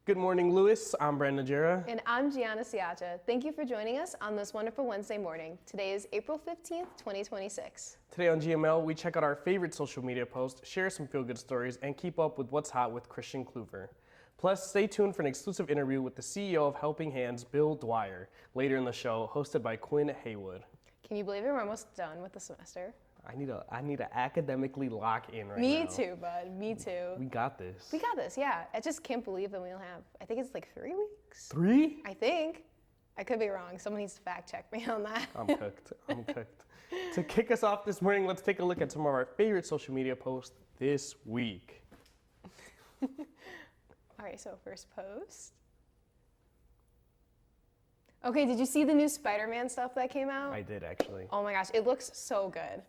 Good morning, Lewis. I'm Brandon Najera. And I'm Gianna Siacha. Thank you for joining us on this wonderful Wednesday morning. Today is April 15th, 2026. Today on GML, we check out our favorite social media posts, share some feel-good stories, and keep up with what's hot with Christian Kluver. Plus, stay tuned for an exclusive interview with the CEO of Helping Hands, Bill Dwyer, later in the show, hosted by Quinn Haywood. Can you believe it? We're almost done with the semester. I need to academically lock in right now. Me too, bud. Me too. We got this. We got this, yeah. I just can't believe that we only have, I think it's like 3 weeks. 3? I think. I could be wrong. Someone needs to fact check me on that. I'm cooked. I'm cooked. To kick us off this morning, let's take a look at some of our favorite social media posts this week. All right, so first post. Okay, did you see the new Spider-Man stuff that came out? I did, actually. Oh my gosh, it looks so good.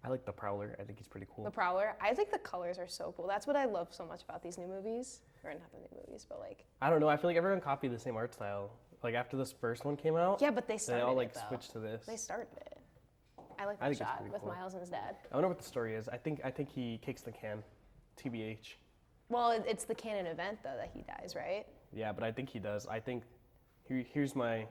I like the Prowler. I think he's pretty cool. The Prowler. I think the colors are so cool. That's what I love so much about these new movies. Or not the new movies, but like. I don't know. I feel like everyone copied the same art style. Like after this first one came out. Yeah, but they started all like it, though. switched to this. They started it. I like I that think it's shot pretty with cool. Miles and his dad. I wonder what the story is. I think he kicks the can. TBH. Well, it's the canon event though that he dies, right? Yeah, but I think he does. I think here's my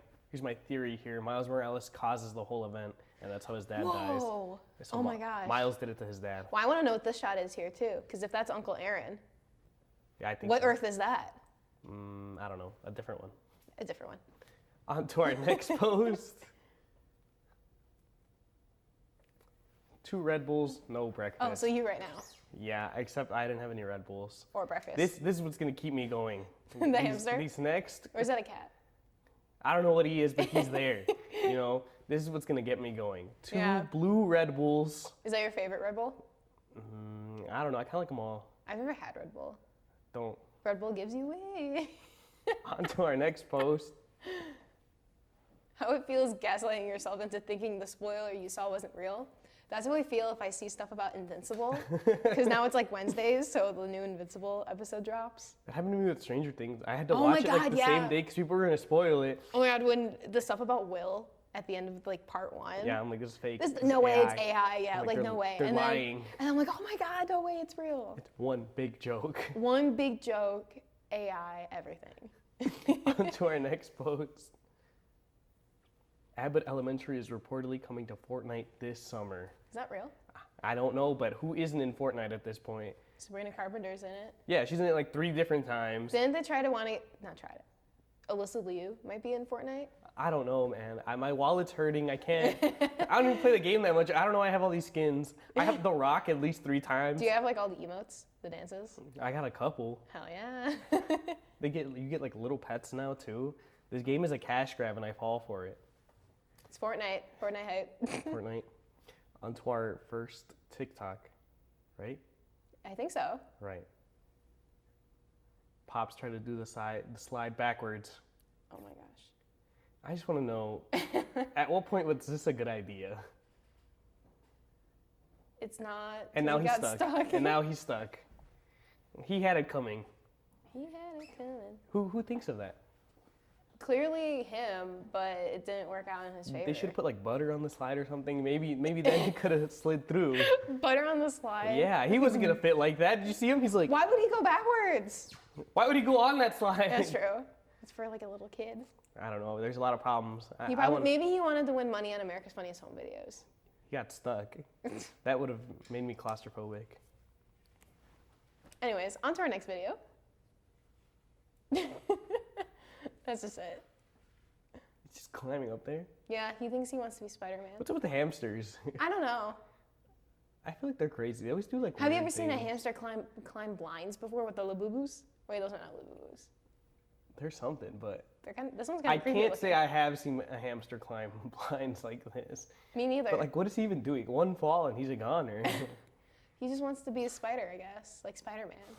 theory here. Miles Morales causes the whole event, and that's how his dad dies. Whoa! So Oh my gosh. Miles did it to his dad. Well, I want to know what this shot is here too, because if that's Uncle Aaron, Yeah, I think. what so. Earth is that? I don't know. A different one. A different one. On to our next post. 2 Red Bulls, no breakfast. Oh, so you right now, Yeah, except I didn't have any Red Bulls. or breakfast? This is what's gonna keep me going. The hamster? These next, Or is that a cat? I don't know what he is, but he's there. You know, this is what's gonna get me going. 2 Yeah. blue Red Bulls. Is that your favorite Red Bull? I don't know. I kind of like them all. I've never had Red Bull. Don't. Red Bull gives you away. On to our next post. How it feels gaslighting yourself into thinking the spoiler you saw wasn't real. That's how I feel if I see stuff about Invincible. Because now it's like Wednesdays, so the new Invincible episode drops. That happened to me with Stranger Things. I had to Oh watch my it like God, the yeah. same day because people were gonna spoil it. Oh my god, when the stuff about Will at the end of like part 1. Yeah, I'm like, this is fake. This, This no is way, AI. it's AI, yeah, like they're- no way. They're and lying. And I'm like, oh my god, no way, it's real. It's one big joke. One big joke, AI, everything. On to our next post. Abbott Elementary is reportedly coming to Fortnite this summer. Is that real? I don't know, but who isn't in Fortnite at this point? Sabrina Carpenter's in it. Yeah, she's in it like 3 different times. Didn't they try to not try it. Alyssa Liu might be in Fortnite. I don't know, man. My wallet's hurting. I can't. I don't even play the game that much. I don't know. I have all these skins. I have The Rock at least 3 times. Do you have like all the emotes, the dances? I got a couple. Hell yeah. You get like little pets now too. This game is a cash grab, and I fall for it. It's Fortnite. Fortnite hype. Fortnite. On to our first TikTok, right? I think so. Right. Pops tried to do the slide backwards. Oh my gosh. I just want to know, at what point was this a good idea? It's not. And now he he's got stuck. And now he's stuck. He had it coming. He had it coming. Who thinks of that? Clearly him, but it didn't work out in his favor. They should put like butter on the slide or something. Maybe then he could have slid through. butter on the slide. Yeah, he wasn't gonna fit like that. Did you see him? He's like, Why would he go backwards? why would he go on that slide? That's true. It's for like a little kid. I don't know. There's a lot of problems. Maybe he wanted to win money on America's Funniest Home Videos. He got stuck. That would have made me claustrophobic. Anyways, on to our next video. That's just it. He's just climbing up there. Yeah, he thinks he wants to be Spider-Man. What's up with the hamsters? I don't know. I feel like they're crazy. They always do like. Have you weird ever seen a things. hamster climb blinds before with the labubus? Wait, those are not labubus. There's something, but They're this one's I kind of creepy. can't say I have seen a hamster climb blinds like this. Me neither. But like, what is he even doing? One fall and he's a goner. He just wants to be a spider, I guess, like Spider-Man.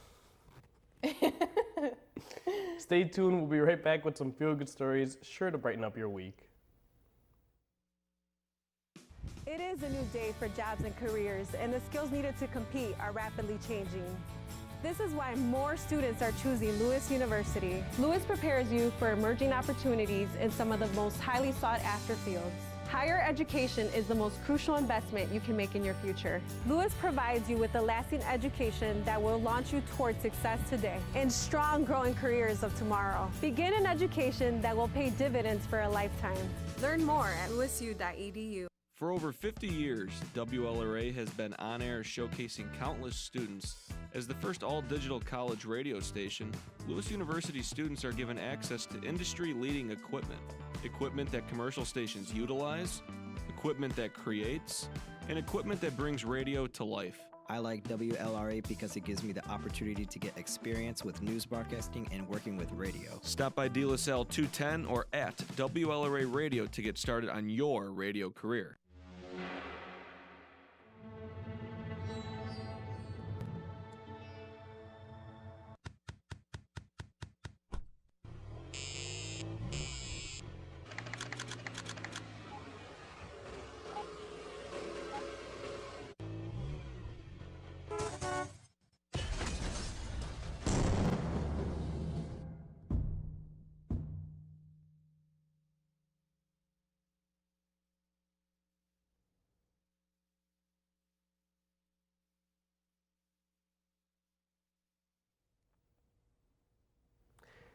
Stay tuned. We'll be right back with some feel-good stories, sure to brighten up your week. It is a new day for jobs and careers, and the skills needed to compete are rapidly changing. This is why more students are choosing Lewis University. Lewis prepares you for emerging opportunities in some of the most highly sought after fields. Higher education is the most crucial investment you can make in your future. Lewis provides you with a lasting education that will launch you toward success today and strong, growing careers of tomorrow. Begin an education that will pay dividends for a lifetime. Learn more at lewisu.edu. For over 50 years, WLRA has been on air showcasing countless students. As the first all-digital college radio station, Lewis University students are given access to industry-leading equipment. Equipment that commercial stations utilize, equipment that creates, and equipment that brings radio to life. I like WLRA because it gives me the opportunity to get experience with news broadcasting and working with radio. Stop by De La Salle 210 or at WLRA Radio to get started on your radio career.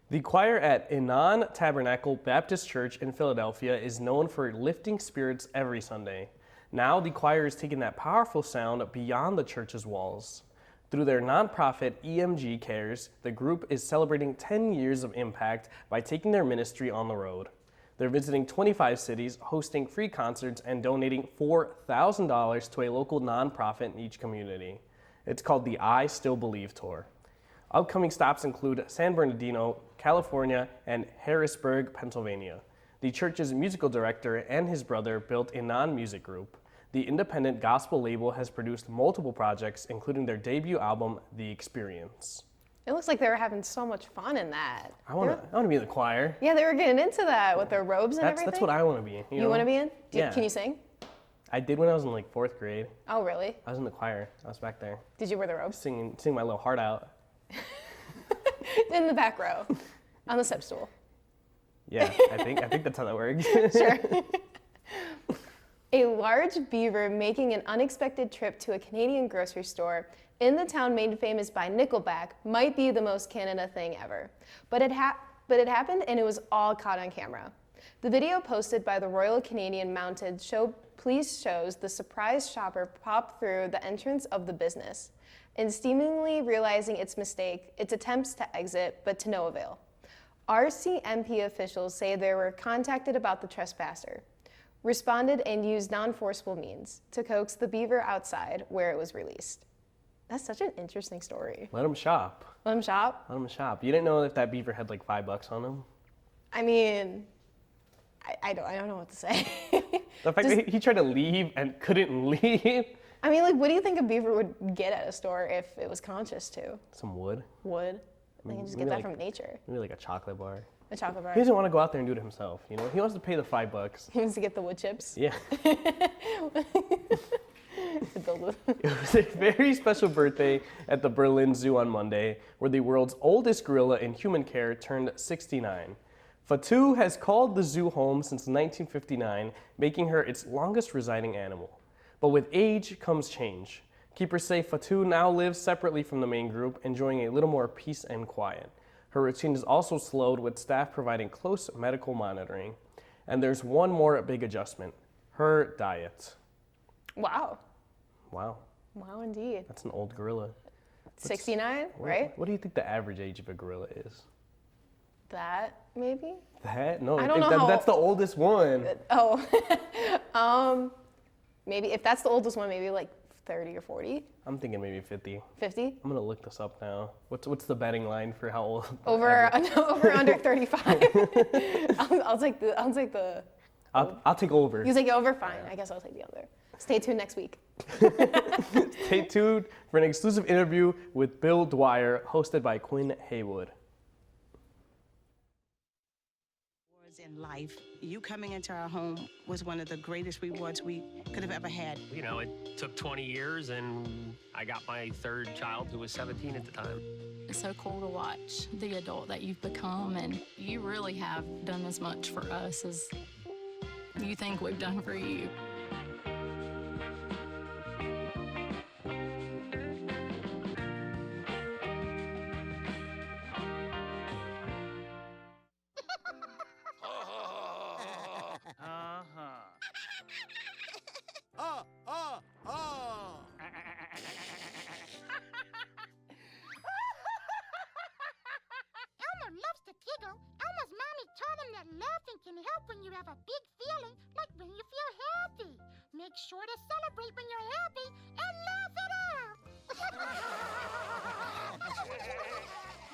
The choir at Enon Tabernacle Baptist Church in Philadelphia is known for lifting spirits every Sunday. Now the choir is taking that powerful sound beyond the church's walls. Through their nonprofit EMG Cares, the group is celebrating 10 years of impact by taking their ministry on the road. They're visiting 25 cities, hosting free concerts, and donating $4,000 to a local nonprofit in each community. It's called the I Still Believe Tour. Upcoming stops include San Bernardino, California, and Harrisburg, Pennsylvania. The church's musical director and his brother built Enon Music Group. The independent gospel label has produced multiple projects, including their debut album, The Experience. It looks like they were having so much fun in that. I want to be in the choir. Yeah, they were getting into that with their robes and everything. That's what I want to be. You want to be in? Yeah. Can you sing? I did when I was in like 4th grade. Oh, really? I was in the choir. I was back there Did you wear the robes? singing my little heart out. In the back row, on the step stool. Yeah, I think that's how that works. Sure. A large beaver making an unexpected trip to a Canadian grocery store in the town made famous by Nickelback might be the most Canada thing ever. But it happened, and it was all caught on camera. The video posted by the Royal Canadian Mounted Police shows the surprised shopper pop through the entrance of the business, and seemingly realizing its mistake, its attempts to exit, but to no avail. RCMP officials say they were contacted about the trespasser, responded and used non-forceful means to coax the beaver outside where it was released. That's such an interesting story. Let them shop. Let him shop? Let them shop. You didn't know if that beaver had like $5 on him? I mean, I don't know what to say. The fact that he tried to leave and couldn't leave. I mean, like, what do you think a beaver would get at a store if it was conscious to? Some wood. Wood. They can just get that from nature. Maybe like a chocolate bar. A chocolate bar. He doesn't want to go out there and do it himself, you know? He wants to pay the $5. He wants to get the wood chips. Yeah. To build with. It was a very special birthday at the Berlin Zoo on Monday, where the world's oldest gorilla in human care turned 69. Fatou has called the zoo home since 1959, making her its longest residing animal. But with age comes change. Keepers say Fatou now lives separately from the main group, enjoying a little more peace and quiet. Her routine is also slowed, with staff providing close medical monitoring. And there's one more big adjustment: her diet. Wow. Wow, Wow, indeed. that's an old gorilla. 69, right? What do you think the average age of a gorilla is? That, maybe? That? No, I don't know how- that's the oldest one. Oh. Maybe, if that's the oldest one, maybe like 30 or 40, I'm thinking maybe 50. 50? I'm gonna look this up now. What's the betting line for how old? Over under 35. I'll take the. I'll take over. You take over? Fine. I guess I'll take the other. Stay tuned next week. Stay tuned for an exclusive interview with Bill Dwyer, hosted by Quinn Haywood. In life, you coming into our home was one of the greatest rewards we could have ever had. You know, it took 20 years, and I got my third child, who was 17 at the time. It's so cool to watch the adult that you've become, and you really have done as much for us as you think we've done for you. Elmer loves to giggle. Elmer's mommy taught him that laughing can help when you have a big feeling, like when you feel happy. Make sure to celebrate when you're happy and laugh it out.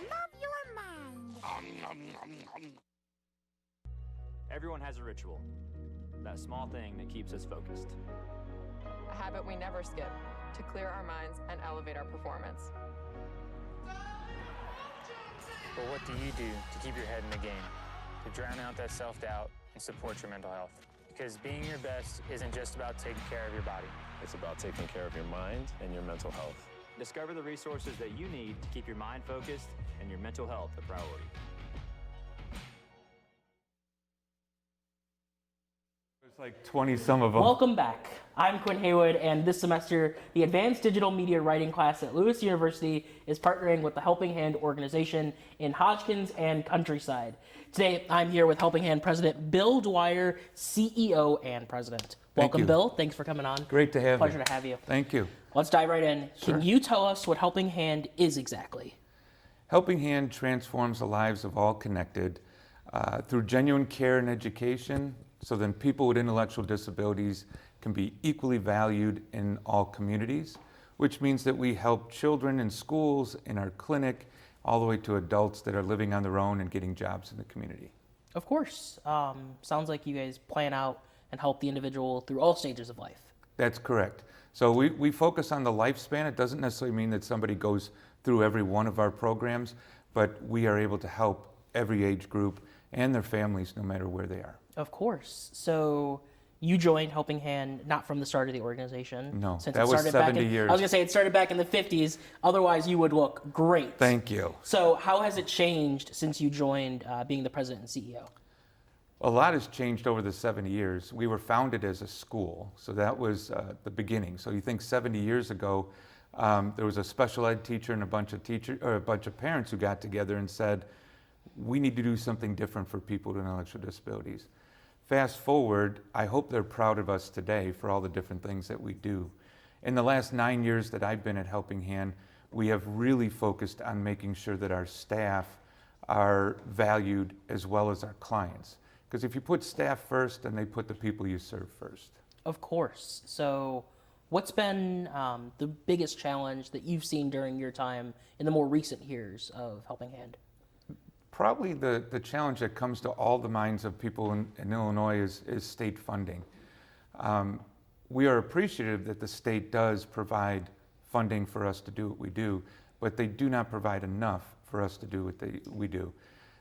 Love your mind. Everyone has a ritual, that small thing that keeps us focused. A habit we never skip to clear our minds and elevate our performance. But what do you do to keep your head in the game, to drown out that self-doubt and support your mental health? Because being your best isn't just about taking care of your body. It's about taking care of your mind and your mental health. Discover the resources that you need to keep your mind focused and your mental health a priority. There's like 20 some of them. Welcome back. I'm Quinn Haywood, and this semester, the Advanced Digital Media Writing class at Lewis University is partnering with the Helping Hand organization in Hodgkins and Countryside. Today, I'm here with Helping Hand President Bill Dwyer, CEO and President. Welcome, Bill. Thanks for coming on. Great to have you. Pleasure to have you. Thank you. Let's dive right in. Sure. Can you tell us what Helping Hand is exactly? Helping Hand transforms the lives of all connected through genuine care and education, so then people with intellectual disabilities can be equally valued in all communities, which means that we help children in schools, in our clinic, all the way to adults that are living on their own and getting jobs in the community. Of course. Sounds like you guys plan out and help the individual through all stages of life. That's correct. So we focus on the lifespan. It doesn't necessarily mean that somebody goes through every one of our programs, but we are able to help every age group and their families no matter where they are. Of course. So you joined Helping Hand not from the start of the organization. No, since that it was started 70 back in, years. I was going to say it started back in the 50s. Otherwise, you would look great. Thank you. So how has it changed since you joined being the president and CEO? A lot has changed over the 70 years. We were founded as a school, so that was the beginning. So you think 70 years ago, there was a special ed teacher and a bunch of parents who got together and said, we need to do something different for people with intellectual disabilities. Fast forward, I hope they're proud of us today for all the different things that we do. In the last 9 years that I've been at Helping Hand, we have really focused on making sure that our staff are valued as well as our clients. Because if you put staff first, then they put the people you serve first. Of course. So what's been the biggest challenge that you've seen during your time in the more recent years of Helping Hand? Probably the challenge that comes to all the minds of people in Illinois is state funding. We are appreciative that the state does provide funding for us to do what we do, but they do not provide enough for us to do what we do.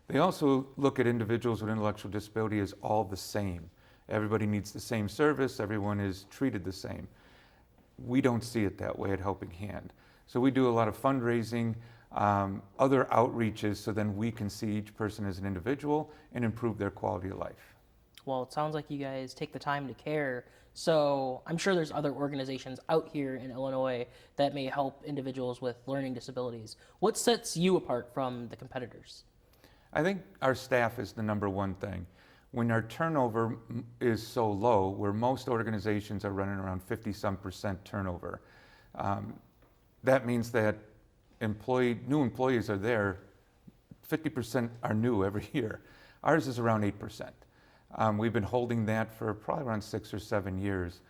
They also look at individuals with intellectual disability as all the same. Everybody needs the same service, everyone is treated the same. We don't see it that way at Helping Hand. So we do a lot of fundraising, other outreaches, so then we can see each person as an individual and improve their quality of life. Well, it sounds like you guys take the time to care. So I'm sure there's other organizations out here in Illinois that may help individuals with learning disabilities. What sets you apart from the competitors? I think our staff is the number one thing. When our turnover is so low, where most organizations are running around 50-some% turnover, that means that new employees are there, 50% are new every year. Ours is around 8%. We've been holding that for probably around 6 or 7 years.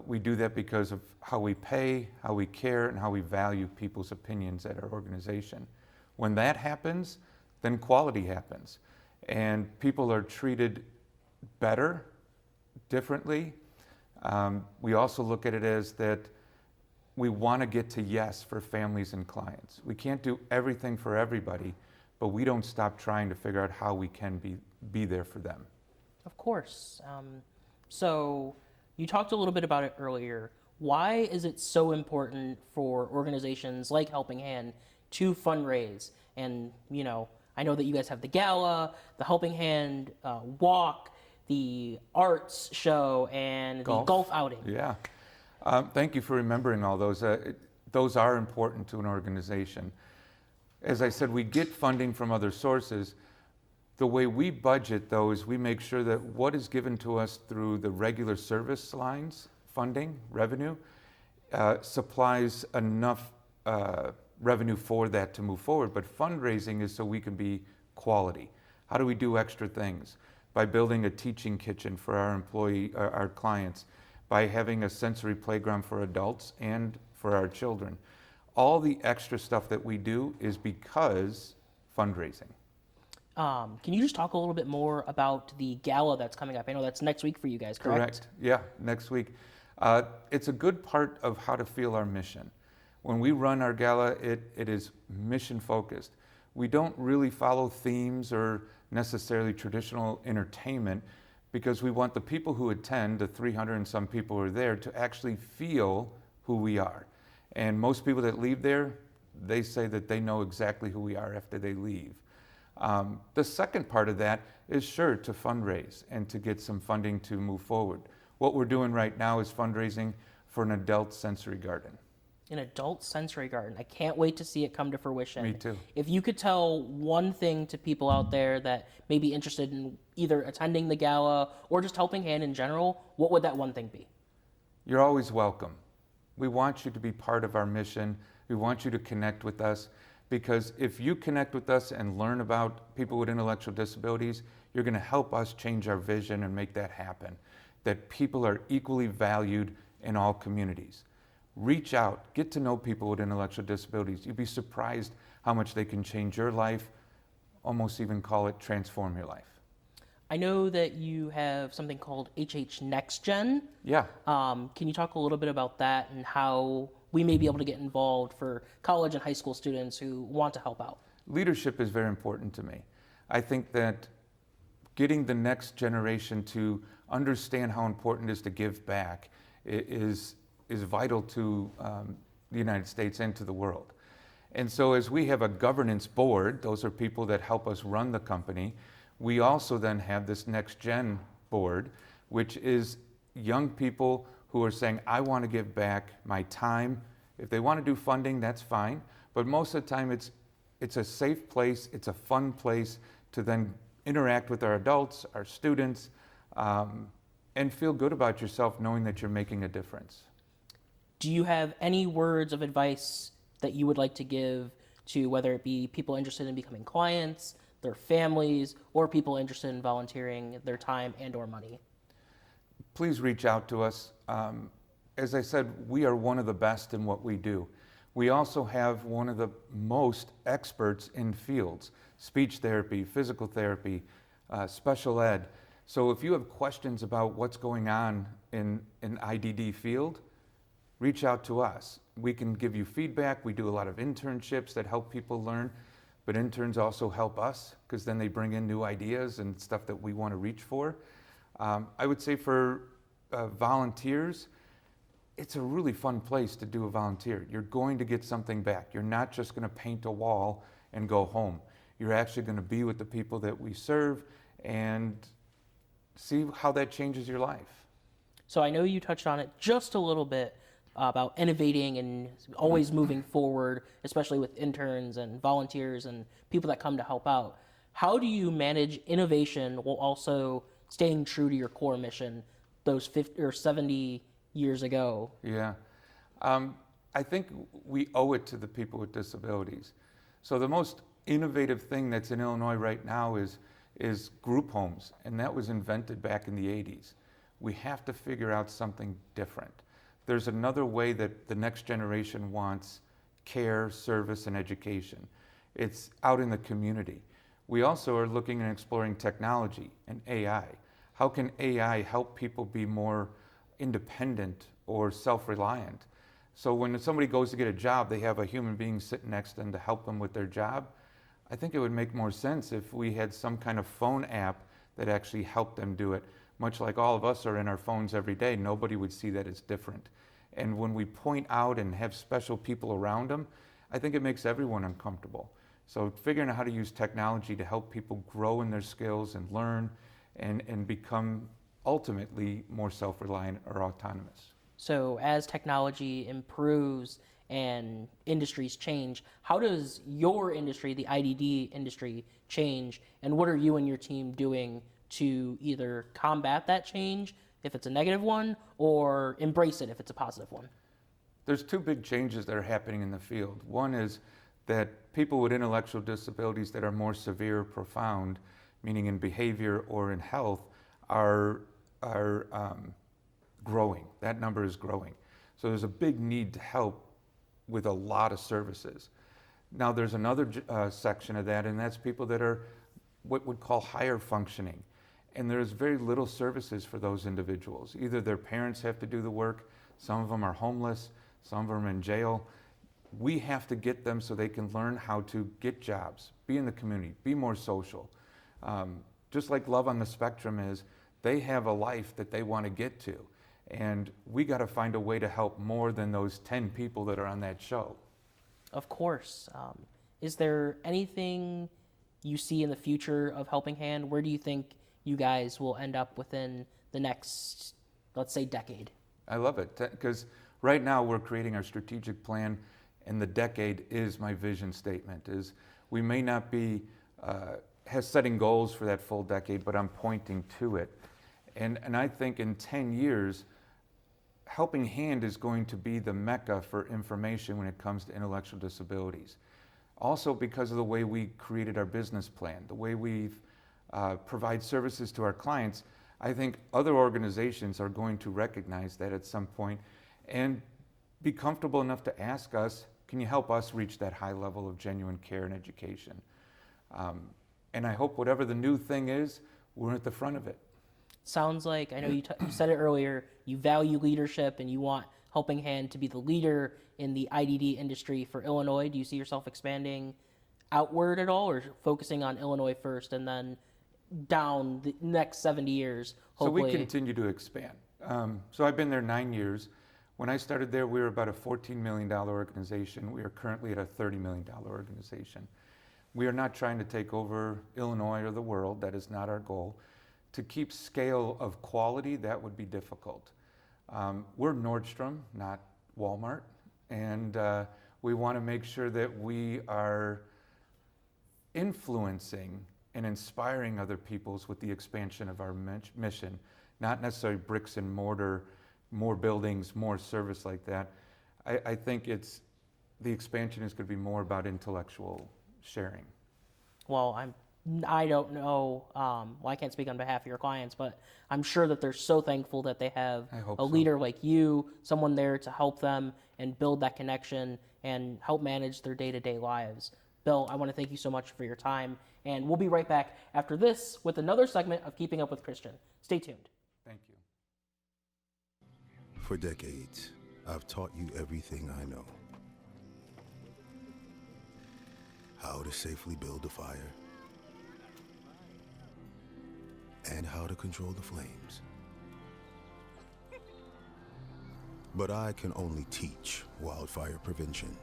We do that because of how we pay, how we care, and how we value people's opinions at our organization. When that happens, then quality happens. And people are treated better, differently. We also look at it as that we want to get to yes for families and clients. We can't do everything for everybody, but we don't stop trying to figure out how we can be there for them. Of course. So you talked a little bit about it earlier. Why is it so important for organizations like Helping Hand to fundraise? And, I know that you guys have the gala, the Helping Hand walk. the arts show and the golf outing. Yeah. Thank you for remembering all those. Those are important to an organization. As I said, we get funding from other sources. The way we budget those, we make sure that what is given to us through the regular service lines, funding, revenue, supplies enough revenue for that to move forward. But fundraising is so we can be quality. How do we do extra things? By building a teaching kitchen for our clients, by having a sensory playground for adults and for our children. All the extra stuff that we do is because fundraising. Can you just talk a little bit more about the gala that's coming up? I know that's next week for you guys, correct? Correct. Yeah, next week. It's a good part of how to feel our mission. When we run our gala, it is mission focused. We don't really follow themes or necessarily traditional entertainment because we want the people who attend, the 300 and some people who are there, to actually feel who we are. And most people that leave there, they say that they know exactly who we are after they leave. The second part of that is sure to fundraise and to get some funding to move forward. What we're doing right now is fundraising for an adult sensory garden. An adult sensory garden. I can't wait to see it come to fruition. Me too. If you could tell one thing to people out there that may be interested in either attending the gala or just Helping Hand in general, what would that one thing be? You're always welcome. We want you to be part of our mission. We want you to connect with us because if you connect with us and learn about people with intellectual disabilities, you're going to help us change our vision and make that happen, that people are equally valued in all communities. Reach out, get to know people with intellectual disabilities. You'd be surprised how much they can change your life, almost even call it transform your life. I know that you have something called HH Next Gen. Yeah. Can you talk a little bit about that and how we may be able to get involved for college and high school students who want to help out? Leadership is very important to me. I think that getting the next generation to understand how important it is to give back is vital to the United States and to the world. And so as we have a governance board, those are people that help us run the company, we also then have this Next Gen board, which is young people who are saying, I want to give back my time. If they want to do funding, that's fine. But most of the time it's a safe place, it's a fun place to then interact with our adults, our students, and feel good about yourself knowing that you're making a difference. Do you have any words of advice that you would like to give to whether it be people interested in becoming clients, their families, or people interested in volunteering their time and or money? Please reach out to us. As I said, we are one of the best in what we do. We also have one of the most experts in fields, speech therapy, physical therapy, special ed. So if you have questions about what's going on in an IDD field, reach out to us. We can give you feedback. We do a lot of internships that help people learn, but interns also help us because then they bring in new ideas and stuff that we want to reach for. I would say for volunteers, it's a really fun place to do a volunteer. You're going to get something back. You're not just going to paint a wall and go home. You're actually going to be with the people that we serve and see how that changes your life. So I know you touched on it just a little bit about innovating and always moving forward, especially with interns and volunteers and people that come to help out. How do you manage innovation while also staying true to your core mission those 50 or 70 years ago? Yeah. I think we owe it to the people with disabilities. So the most innovative thing that's in Illinois right now is group homes, and that was invented back in the 80s. We have to figure out something different. There's another way that the next generation wants care, service, and education. It's out in the community. We also are looking and exploring technology and AI. How can AI help people be more independent or self-reliant? So when somebody goes to get a job, they have a human being sitting next to them to help them with their job. I think it would make more sense if we had some kind of phone app that actually helped them do it. Much like all of us are in our phones every day, nobody would see that as different. And when we point out and have special people around them, I think it makes everyone uncomfortable. So figuring out how to use technology to help people grow in their skills and learn and become ultimately more self-reliant or autonomous. So as technology improves and industries change, how does your industry, the IDD industry, change, and what are you and your team doing to either combat that change if it's a negative one or embrace it if it's a positive one? There's two big changes that are happening in the field. One is that people with intellectual disabilities that are more severe, profound, meaning in behavior or in health, are growing. That number is growing. So there's a big need to help with a lot of services. Now there's another section of that, and that's people that are what we'd call higher functioning. And there's very little services for those individuals. Either their parents have to do the work, some of them are homeless, some of them are in jail. We have to get them so they can learn how to get jobs, be in the community, be more social. Just like Love on the Spectrum is, they have a life that they want to get to. And we got to find a way to help more than those 10 people that are on that show. Of course. Is there anything you see in the future of Helping Hand? Where do you think you guys will end up within the next, let's say, decade? I love it, because right now we're creating our strategic plan, and the decade is my vision statement. Is we may not be setting goals for that full decade, but I'm pointing to it. And I think in 10 years, Helping Hand is going to be the mecca for information when it comes to intellectual disabilities. Also because of the way we created our business plan, the way we provide services to our clients, I think other organizations are going to recognize that at some point and be comfortable enough to ask us, can you help us reach that high level of genuine care and education? And I hope whatever the new thing is, we're at the front of it. Sounds like, I know you said it earlier, you value leadership and you want Helping Hand to be the leader in the IDD industry for Illinois. Do you see yourself expanding outward at all, or focusing on Illinois first and then down the next 70 years, hopefully? So we continue to expand. So I've been there 9 years. When I started there, we were about a $14 million organization. We are currently at a $30 million organization. We are not trying to take over Illinois or the world. That is not our goal. To keep scale of quality, that would be difficult. We're Nordstrom, not Walmart, and we want to make sure that we are influencing and inspiring other peoples with the expansion of our mission, not necessarily bricks and mortar, more buildings, more service like that. I think the expansion is going to be more about intellectual sharing. Well, I don't know, I can't speak on behalf of your clients, but I'm sure that they're so thankful that they have a leader like you, someone there to help them and build that connection and help manage their day-to-day lives. Bill, I want to thank you so much for your time, and we'll be right back after this with another segment of Keeping Up with Christian. Stay tuned. Thank you. For decades, I've taught you everything I know. How to safely build a fire, and how to control the flames. But I can only teach wildfire prevention.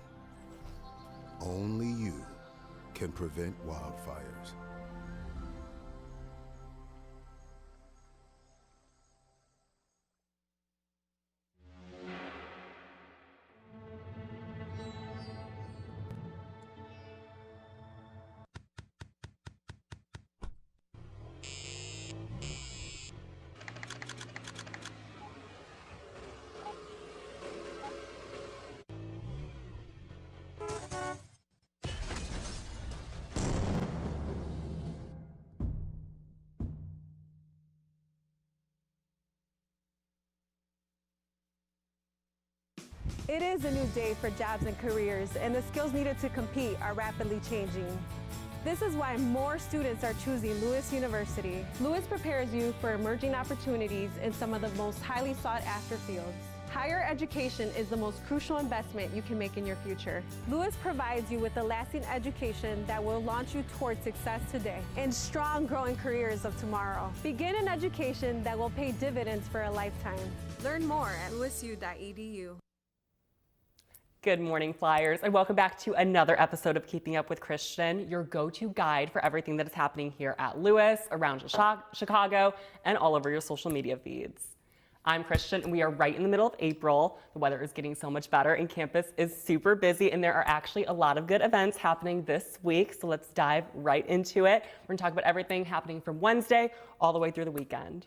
Only you can prevent wildfires. It is a new day for jobs and careers, and the skills needed to compete are rapidly changing. This is why more students are choosing Lewis University. Lewis prepares you for emerging opportunities in some of the most highly sought-after fields. Higher education is the most crucial investment you can make in your future. Lewis provides you with a lasting education that will launch you towards success today and strong growing careers of tomorrow. Begin an education that will pay dividends for a lifetime. Learn more at lewisu.edu. Good morning, Flyers, and welcome back to another episode of Keeping Up with Christian, your go-to guide for everything that is happening here at Lewis, around Chicago, and all over your social media feeds. I'm Christian, and we are right in the middle of April. The weather is getting so much better, and campus is super busy, and there are actually a lot of good events happening this week, so let's dive right into it. We're going to talk about everything happening from Wednesday all the way through the weekend.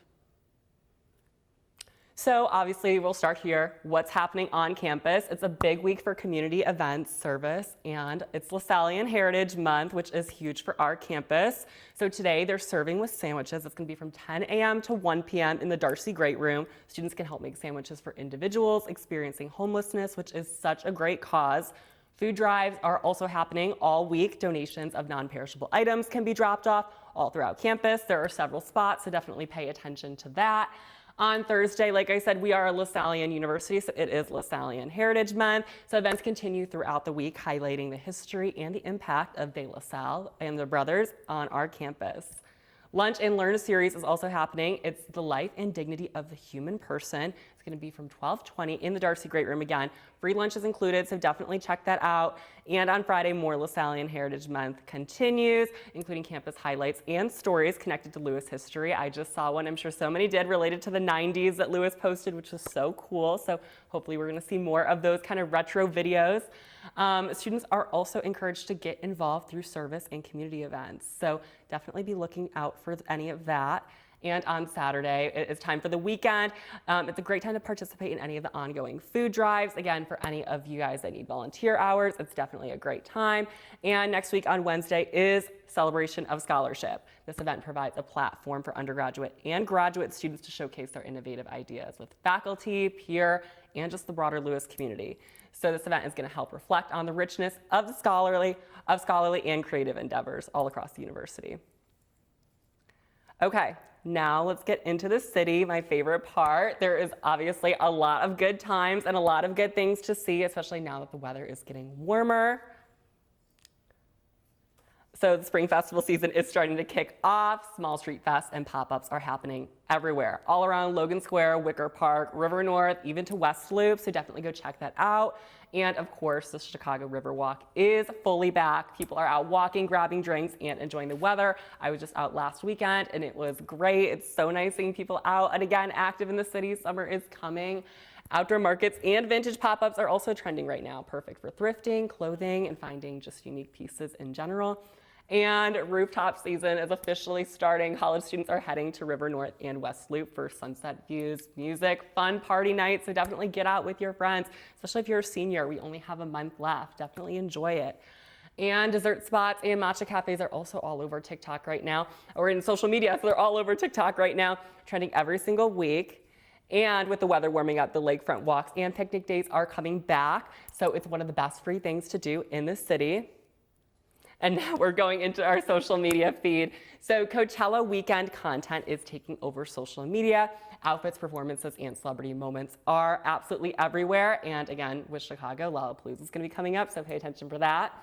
So obviously we'll start here. What's happening on campus? It's a big week for community events, service, and it's LaSallian Heritage Month, which is huge for our campus. So today they're serving with sandwiches. It's going to be from 10 a.m. to 1 p.m. in the Darcy Great Room. Students can help make sandwiches for individuals experiencing homelessness, which is such a great cause. Food drives are also happening all week. Donations of non-perishable items can be dropped off all throughout campus. There are several spots, so definitely pay attention to that. On Thursday, like I said, we are a LaSallian University, so it is LaSallian Heritage Month. So events continue throughout the week, highlighting the history and the impact of De La Salle and the brothers on our campus. Lunch and Learn series is also happening. It's the life and dignity of the human person. It's going to be from 12:20 in the Darcy Great Room again. Free lunch is included, so definitely check that out. And on Friday, more LaSallian Heritage Month continues, including campus highlights and stories connected to Lewis history. I just saw one, I'm sure so many did, related to the 90s that Lewis posted, which was so cool. So hopefully we're going to see more of those kind of retro videos. Students are also encouraged to get involved through service and community events. So definitely be looking out for any of that. And on Saturday, it's time for the weekend. It's a great time to participate in any of the ongoing food drives. Again, for any of you guys that need volunteer hours, it's definitely a great time. And next week on Wednesday is Celebration of Scholarship. This event provides a platform for undergraduate and graduate students to showcase their innovative ideas with faculty, peer, and just the broader Lewis community. So this event is going to help reflect on the richness of the scholarly and creative endeavors all across the university. Okay, now let's get into the city, my favorite part. There is obviously a lot of good times and a lot of good things to see, especially now that the weather is getting warmer. So the spring festival season is starting to kick off. Small street fests and pop-ups are happening everywhere, all around Logan Square, Wicker Park, River North, even to West Loop, so definitely go check that out. And of course, the Chicago River Walk is fully back. People are out walking, grabbing drinks, and enjoying the weather. I was just out last weekend, and it was great. It's so nice seeing people out and again, active in the city. Summer is coming. Outdoor markets and vintage pop-ups are also trending right now, perfect for thrifting, clothing, and finding just unique pieces in general. And rooftop season is officially starting. College students are heading to River North and West Loop for sunset views, music, fun party nights. So definitely get out with your friends, especially if you're a senior. We only have a month left. Definitely enjoy it. And dessert spots and matcha cafes are also all over TikTok right now, or in social media. So they're all over TikTok right now, trending every single week. And with the weather warming up, the lakefront walks and picnic days are coming back. So it's one of the best free things to do in the city. And now we're going into our social media feed. So Coachella weekend content is taking over social media. Outfits, performances, and celebrity moments are absolutely everywhere. And again, with Chicago, Lollapalooza is going to be coming up, so pay attention for that.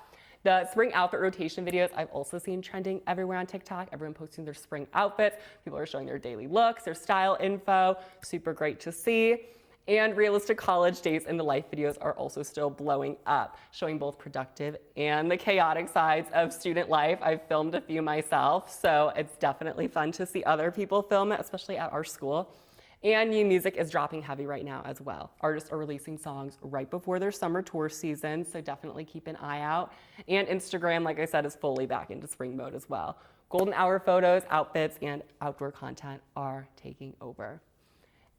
The spring outfit rotation videos I've also seen trending everywhere on TikTok. Everyone posting their spring outfits. People are showing their daily looks, their style info. Super great to see. And realistic college days in the life videos are also still blowing up, showing both productive and the chaotic sides of student life. I've filmed a few myself, so it's definitely fun to see other people film it, especially at our school. And new music is dropping heavy right now as well. Artists are releasing songs right before their summer tour season, so definitely keep an eye out. And Instagram, like I said, is fully back into spring mode as well. Golden hour photos, outfits, and outdoor content are taking over.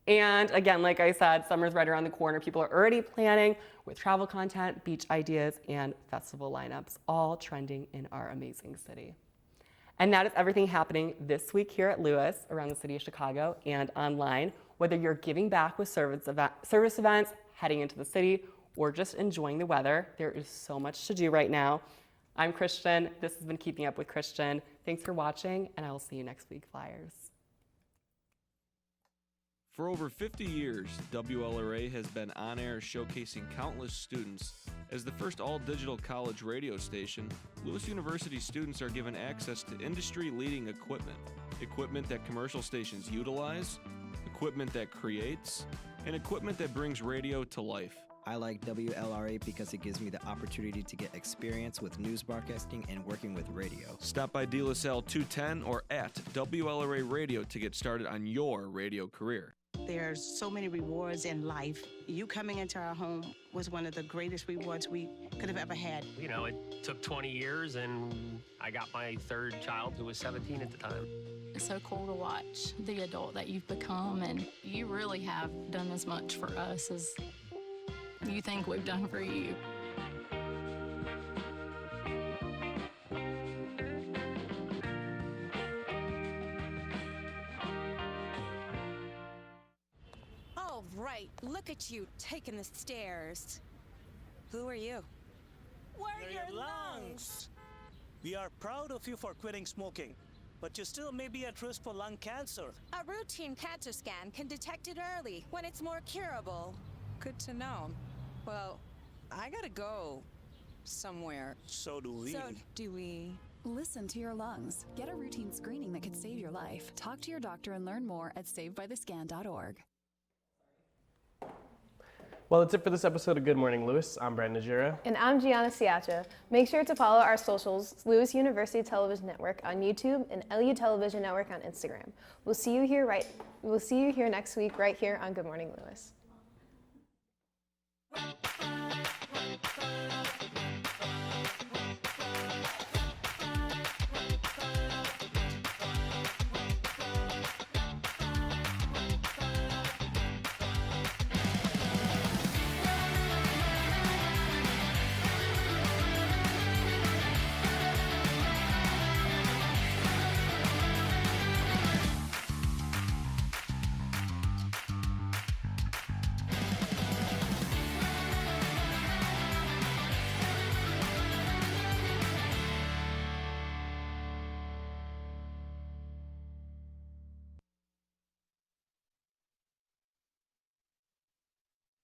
And again, like I said, summer's right around the corner. People are already planning with travel content, beach ideas, and festival lineups, all trending in our amazing city. And that is everything happening this week here at Lewis, around the city of Chicago, and online. Whether you're giving back with service events, heading into the city, or just enjoying the weather, there is so much to do right now. I'm Christian. This has been Keeping Up with Christian. Thanks for watching, and I will see you next week, Flyers. For over 50 years, WLRA has been on air showcasing countless students. As the first all-digital college radio station, Lewis University students are given access to industry-leading equipment. Equipment that commercial stations utilize, equipment that creates, and equipment that brings radio to life. I like WLRA because it gives me the opportunity to get experience with news broadcasting and working with radio. Stop by De La Salle 210 or at WLRA Radio to get started on your radio career. There's so many rewards in life. You coming into our home was one of the greatest rewards we could have ever had. You know, it took 20 years, and I got my third child, who was 17 at the time. It's so cool to watch the adult that you've become, and you really have done as much for us as you think we've done for you. All right, look at you taking the stairs. Who are you? We're your lungs. We are proud of you for quitting smoking, but you still may be at risk for lung cancer. A routine cancer scan can detect it early when it's more curable. Good to know. Well, I gotta go somewhere. So do we. Listen to your lungs. Get a routine screening that could save your life. Talk to your doctor and learn more at savedbythescan.org. Well, that's it for this episode of Good Morning Lewis. I'm Brad Najera. And I'm Gianna Siacha. Make sure to follow our socials, Lewis University Television Network on YouTube and LU Television Network on Instagram. We'll see you here next week right here on Good Morning Lewis.